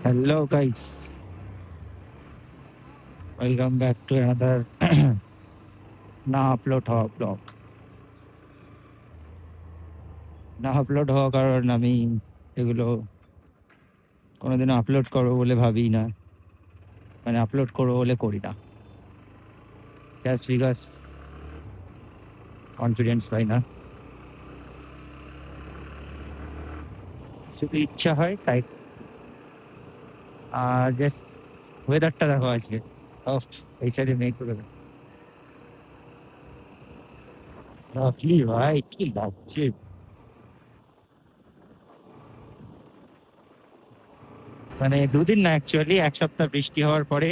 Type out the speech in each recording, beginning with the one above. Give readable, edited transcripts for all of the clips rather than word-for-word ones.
Hello, guys. Welcome back to another না upload হওয়া blog. না আপলোড হওয়া কারণ আমি এগুলো কোনোদিনও আপলোড করবো বলে ভাবি না, মানে আপলোড করবো বলে করি না, জাস্ট বিকজ কনফিডেন্স পাই না, শুধু ইচ্ছা হয় তাই। আর জাস্ট ওয়েদারটা দেখো আজকে, অফ এই সাইডে মেঘ করে লাভলি ভাই, কি লাগছে। মানে দুদিন না, অ্যাকচুয়ালি এক সপ্তাহ বৃষ্টি হওয়ার পরে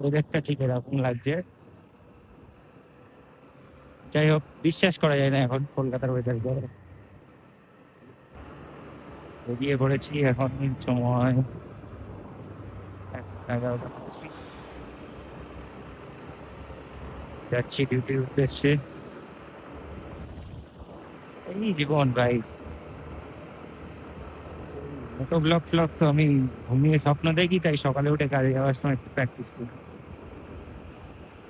ওয়েদারটা ঠিক এরকম লাগছে। যাই হোক, বিশ্বাস করা যায় না এখন কলকাতার ওয়েদার। বেরিয়ে পড়েছি, এখন সময় 11টা। যাচ্ছি ডিউটির উদ্দেশ্যে। এই জীবন ভাই, মোটো ব্লগ ফ্লগ তো আমি ঘুমিয়ে স্বপ্ন দেখি, তাই সকালে উঠে কাজে যাওয়ার সময় একটু প্র্যাকটিস করি।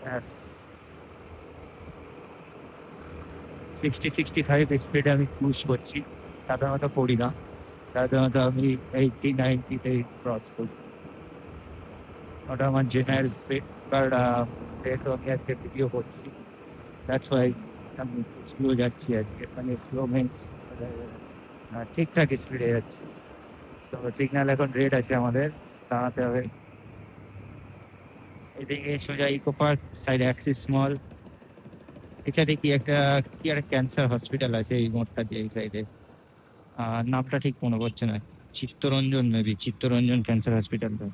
ব্যাস, 60-65 স্পিডে আমি পুশ করছি। সাধারণত করি না, সাধারণত আমি 80-90-তে ক্রস করি। ওটা আমার জেনারেল স্পিড। বাট যেহেতু আমি আজকে ভিডিও করছি, দ্যাটস ওয়াই আমি স্লো যাচ্ছি আজকে। মানে স্লো মিনস ঠিকঠাক স্পিডে যাচ্ছি। তো সিগন্যাল এখন রেড আছে, আমাদের দাঁড়াতে হবে। এদিকে সোজা ইকো পার্ক, সাইড অ্যাক্সিস মল, এই সাইডে কি একটা ক্যান্সার হসপিটাল আছে এই মোড়টা দিয়ে, এই সাইডে নামটা ঠিক মনে পড়ছে না। চিত্তরঞ্জন, মেবি চিত্তরঞ্জন ক্যান্সার হসপিটালটা।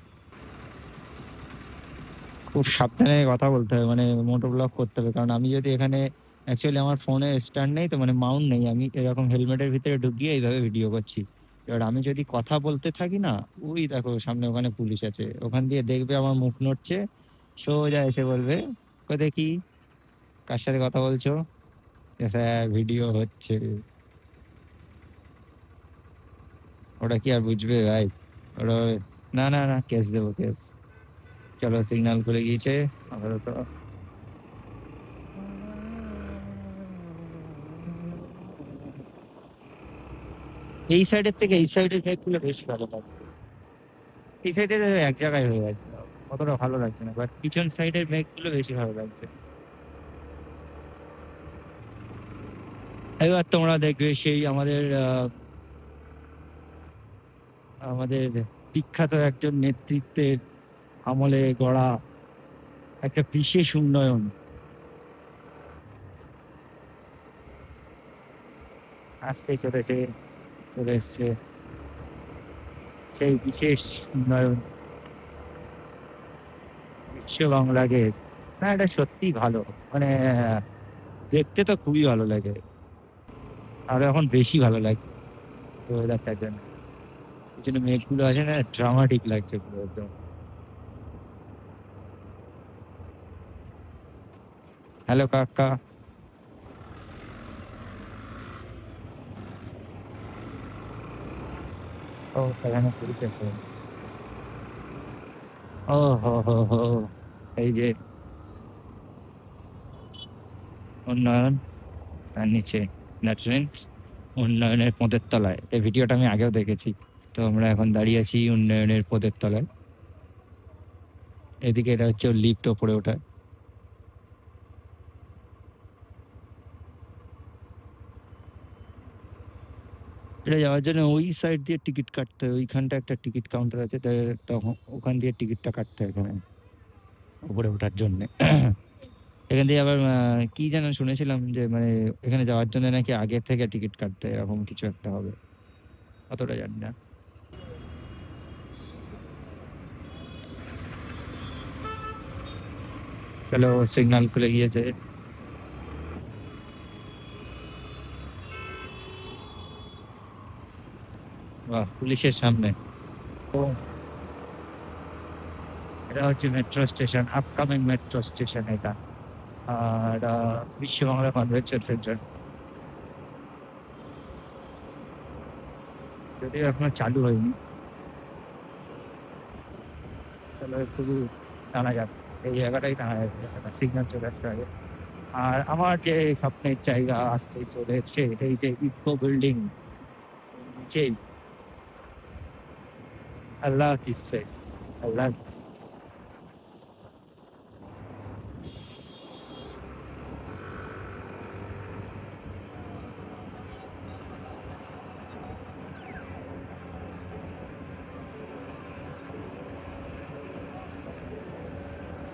খুব সাবধানে কথা বলতে হবে, মানে মোটো ব্লক করতে হবে, কারণ আমি যদি এখানে অ্যাকচুয়ালি আমার ফোনে স্ট্যান্ড নেই তো, মানে মাউন্ট নেই, আমি এরকম হেলমেটের ভিতরে ঢুকিয়ে এইভাবে ভিডিও করছি। এবার আমি যদি কথা বলতে থাকি না, ওই দেখো সামনে ওখানে পুলিশ আছে, ওখান দিয়ে দেখবে আমার মুখ নড়ছে, সোজা এসে বলবে, কই দেখি কার সাথে কথা বলছো। স্যার ভিডিও হচ্ছে। ওটা কি আর বুঝবে ভাই? ওরা না না না, কেস দেবো কেস। চলো, সিগন্যাল করে গিয়েছে আপাতত। এই সাইডের থেকে এই সাইডের গুলো বেশি ভালো লাগে। এই সাইডে এক জায়গায় হয়ে যাচ্ছে, অতটা ভালো লাগছে না, বাট পিছন সাইডের গুলো বেশি ভালো লাগছে। এবার তোমরা দেখবে সেই আমাদের বিখ্যাত একজন নেতৃত্বের আমলে গড়া একটা বিশেষ উন্নয়ন আসতেই চলেছে, চলে এসছে। সেই বিশেষ উন্নয়ন বিশ্ব বাংলা গেট। না, এটা সত্যি ভালো, মানে দেখতে তো খুবই ভালো লাগে, আর এখন বেশি ভালো লাগছে ওয়েদারটার জন্য। পিছনে মেঘগুলো আছে না, ড্রামাটিক লাগছে পুরো একদম। হ্যালো কাকা। ও, এখানে পুলিশ আছে। ও হো হো হো, এই যে উন্নয়ন, তার নিচে ন্যাচুরেন্ট, উন্নয়নের পদের তলায়। এই ভিডিওটা আমি আগেও দেখেছি। তো আমরা এখন দাঁড়িয়ে আছি উন্নয়নের পদের তলায়। এদিকে এটা হচ্ছে লিফট ওপরে ওঠা। এটা যাওয়ার জন্য ওই সাইড দিয়ে টিকিট কাটতে হয়, ওইখানটা একটা টিকিট কাউন্টার আছে, তখন ওখান দিয়ে টিকিটটা কাটতে হয় এখানে উপরে ওঠার জন্য। এখান দিয়ে আবার কি যেন শুনেছিলাম যে, মানে এখানে যাওয়ার জন্য নাকি আগে থেকে টিকিট কাটতে হয়, এরকম কিছু একটা হবে, অতটা জানি না। চলো, সিগন্যাল খুলে গিয়েছে। বাহ, পুলিশের সামনে। ও, এটা হচ্ছে metro station, upcoming metro station এটা। আর বিশ্ব বাংলা কনভেনশন সেন্টার, যদিও এখনো চালু হয়নি। তাহলে শুধু টানা যাবে, এই জায়গাটাই টানা যাবে, সিগন্যাল চলে আসতে হবে। আর আমার যে স্বপ্নের জায়গা আসতে চলেছে, এই যে ইফকো বিল্ডিং নিচেই, আল্লাহ দিস প্লেস, আল্লাহ।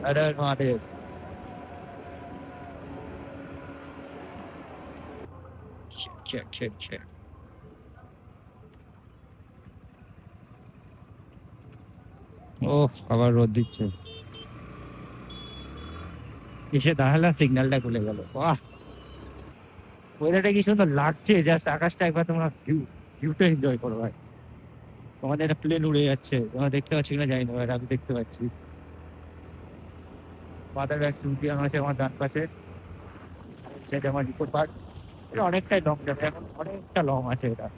আরে মহাদেব। Check, check, check. ও, আবার রোদ দিচ্ছে। এসে দাঁড়ালাম, সিগন্যালটা খুলে গেল। বাহ, ওয়েদারটা কি সুন্দর লাগছে, জাস্ট আকাশটা একবার তোমরা ভিউটা এনজয় করো ভাই। তোমাদের একটা প্লেন উড়ে যাচ্ছে, তোমরা দেখতে পাচ্ছি কিনা জানি না, but আমি দেখতে পাচ্ছি। মাথার ব্যাগ সুলতিয়ান আছে আমার ডান পাশে, সেটা আমার রিপোর্ট পার্ট। এটা অনেকটাই লং যাবে, এখন অনেকটা লং আছে এটা।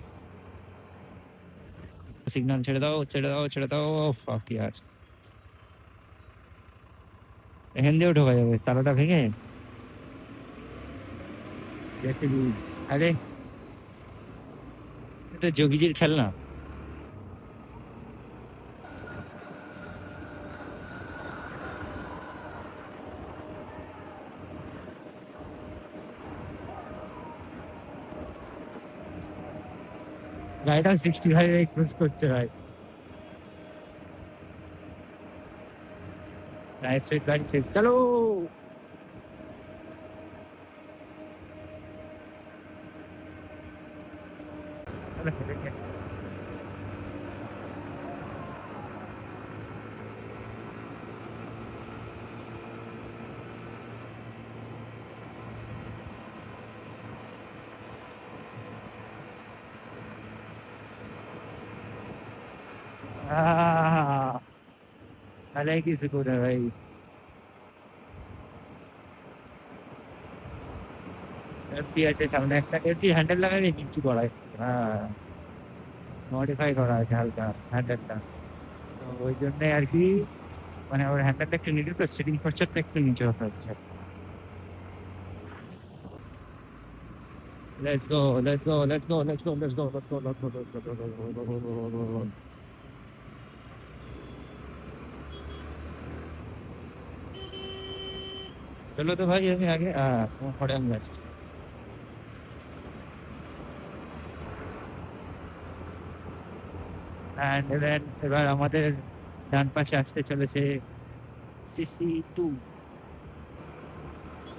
সিগন্যাল ছেড়ে দাও, ছেড়ে দাও, ছেড়ে দাও। ফাক ইয়ার, এখান দিয়েও ঢোকা যাবে তালাটা ভেঙে। জেসিবি, আরে এটা যোগীজির খেলনা। গাড়িটা 65 ক্রুজ করছে ভাই। রাইট সাইড, রাইট সাইড, চলো। আহ, তাহলে কি সুকুন है भाई। এফটি আছে সামনে, একটা এফটি হ্যান্ডেল লাগাই নিচু করায়। হ্যাঁ, মডিফাই করা আছে হালকা হ্যান্ডেলটা, তো ওই জন্য আর কি, মানে ওর হ্যান্ডেলটা একটু নিচু, তো সিটিং পশ্চারটা একটু নিচু হতে হচ্ছে। Let's go, let's go, let's go, let's go, let's go, let's go, let's go, let's go, let's go. चलो तो भाई আমি আগে পরে আমি আসছি। And then এবার আমাদের ডান পাশে আসতে চলেছে CC2।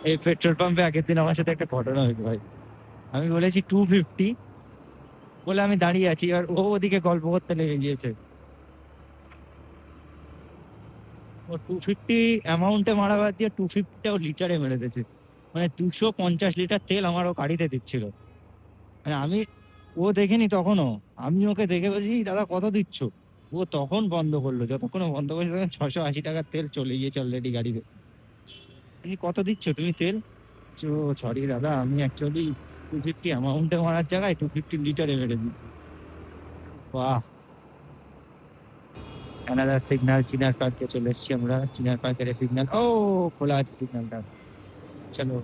এই পেট্রোল পাম্পে আগের দিন আমার সাথে একটা ঘটনা হয়েছে ভাই। আমি বলেছি 250 বলে আমি দাঁড়িয়ে আছি, আর ও ওদিকে গল্প করতে লেগে গিয়েছে। ও 250 অ্যামাউন্টে মারা বাদ দিয়ে 250টা ও লিটারে মেরে দিয়েছে। মানে 250 লিটার তেল আমার ও গাড়িতে দিচ্ছিল। মানে আমি, ও দেখেনি তখনও। আমি ওকে দেখে বলছি, দাদা কত দিচ্ছ? ও তখন বন্ধ করলো, যতক্ষণ ও বন্ধ করেছে তখন 680 টাকার তেল চলে গিয়েছে অলরেডি গাড়িতে। তুমি কত দিচ্ছ তুমি তেল? সরি দাদা, আমি অ্যাকচুয়ালি 250 অ্যামাউন্টে মারার জায়গায় 250 লিটারে মেরে দিচ্ছি। বাহ। অ্যানাদার সিগন্যাল, চিনার পার্কে চলে এসেছি আমরা। চিনার পার্কের সিগন্যাল, ও খোলা আছে সিগন্যালটা। চলো।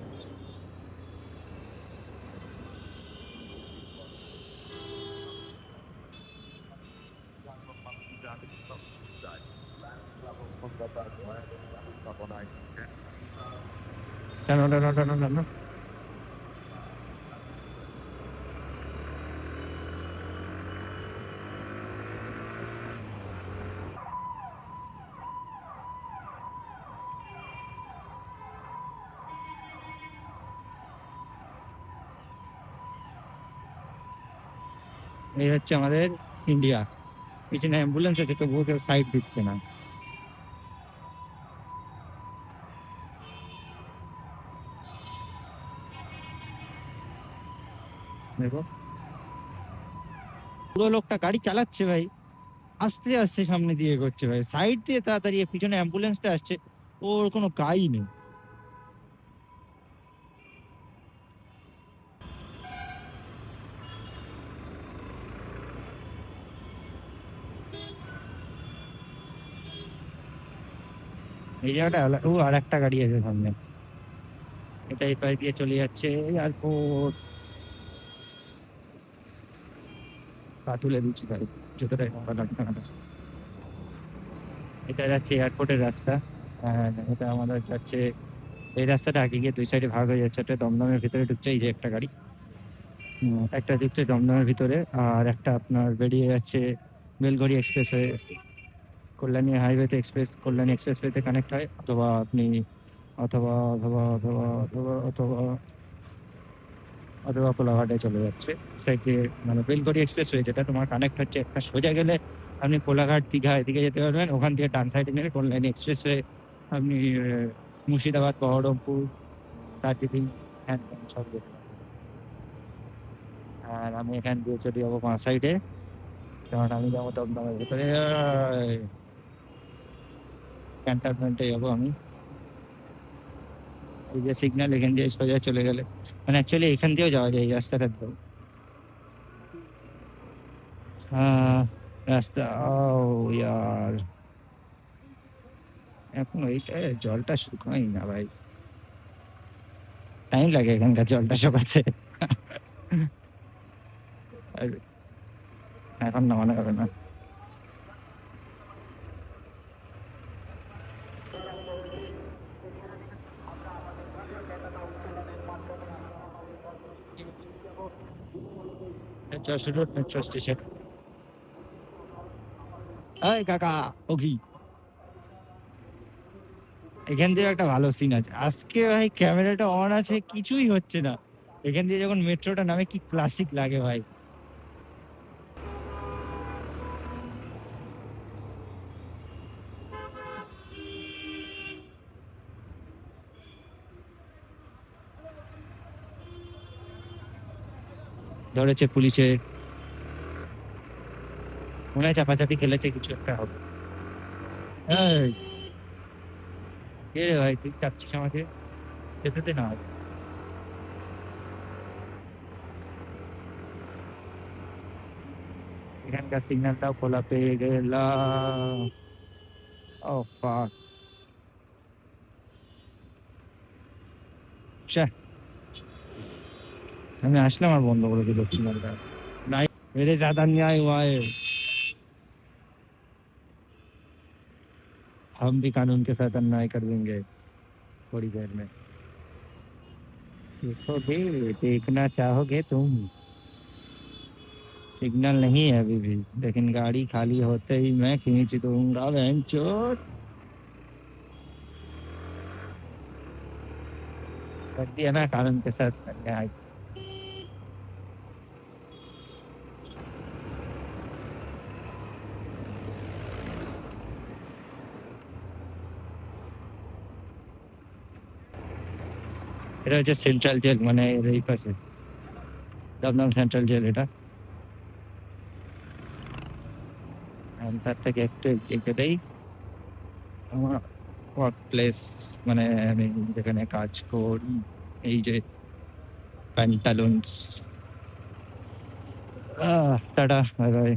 টানো, টানো, টানো, টানো। এই হচ্ছে আমাদের ইন্ডিয়া। পিছনে অ্যাম্বুলেন্স আছে, তবুও কেউ সাইড দিচ্ছে না। দেখো, পুরো লোকটা গাড়ি চালাচ্ছে ভাই, আস্তে আস্তে সামনে দিয়ে এগোচ্ছে ভাই, সাইড দিয়ে তাড়াতাড়ি। পিছনে অ্যাম্বুলেন্সটা আসছে, ওর কোনো গাই নেই। এই জায়গাটা ও আর একটা গাড়ি আছে সামনে, এটা এই পাশ দিয়ে চলে যাচ্ছে এয়ারপোর্ট। পা তুলে দিচ্ছি গাড়ি, যতটাই নোংরা লাগছে না কেন। এটা যাচ্ছে এয়ারপোর্টের রাস্তা। এটা আমাদের যাচ্ছে, এই রাস্তাটা আগে গিয়ে দুই সাইডে ভাগ হয়ে যাচ্ছে, একটা দমদমের ভিতরে ঢুকছে, এই যে একটা গাড়ি, একটা ঢুকছে দমদমের ভিতরে, আর একটা আপনার বেরিয়ে যাচ্ছে বেলগড়ি এক্সপ্রেস হয়ে, কল্যাণী হাইওয়েতে এক্সপ্রেস, কল্যাণী এক্সপ্রেস ওয়েতে কানেক্ট হয়, অথবা আপনি অথবা অথবা অথবা অথবা অথবা অথবা কোলাঘাটে চলে যাচ্ছে সাইডে, মানে বেলগড়ি এক্সপ্রেস ওয়ে যেটা তোমার কানেক্ট হচ্ছে, একটা সোজা গেলে আপনি কোলাঘাট দীঘা এদিকে যেতে পারবেন, ওখান থেকে ডান সাইডে গেলে কল্যাণী এক্সপ্রেস হয়ে আপনি মুর্শিদাবাদ, বহরমপুর, দার্জিলিং, হ্যান ত্যান সব যেতে পারবেন। আর আমি এখান দিয়ে চলে যাবো বাঁ সাইডে, কারণ আমি যাবো দমদমের ভেতরে, ক্যান্টনমেন্টে যাবো আমি। এই যে সিগন্যাল, এখান দিয়ে সোজা চলে গেলে, মানে অ্যাকচুয়ালি এখান দিয়েও যাওয়া যায় এই রাস্তাটা তো। রাস্তা, ও ইয়ার, এখন ওইটা জলটা শুকাই না ভাই, টাইম লাগে এখানকার জলটা শুকাতে। আর এখন নামানো হবে না। Jessore road metro station. এই কাকা, ও কি, এখান দিয়ে একটা ভালো সিন আছে আজকে ভাই, ক্যামেরাটা অন আছে, কিছুই হচ্ছে না, এখান দিয়ে যখন মেট্রোটা নামে কি ক্লাসিক লাগে ভাই। ধরেছে পুলিশে, মনে হয় চাপাচাপি খেলেছে, কিছু একটা হবে। এই, কে রে ভাই, তুই চাপছিস আমাকে, যেতে দে না। এখানকার সিগন্যালটাও খোলা পেয়ে গেলাম। ও ফাক, আমি আসলাম আর বন্ধ করে দিল সিগন্যালটা। नहीं, मेरे साथ अन्याय हुआ है, हम भी कानून के साथ अन्याय कर देंगे थोड़ी देर में। देखोगे, देखना चाहोगे तुम, सिग्नल नहीं है अभी भी, लेकिन गाड़ी खाली होते ही मैं खींच दूंगा बेंचोद। कर दिया ना कानून के साथ अन्याय। এটা হচ্ছে সেন্ট্রাল জেল, মানে এর এই পাশে দমদম সেন্ট্রাল জেল এটা। আর তার থেকে একটু এগোলেই আমার ওয়ার্ক প্লেস, মানে আমি যেখানে কাজ করি, এই যে প্যান্টালুন্স। Tata, bye bye.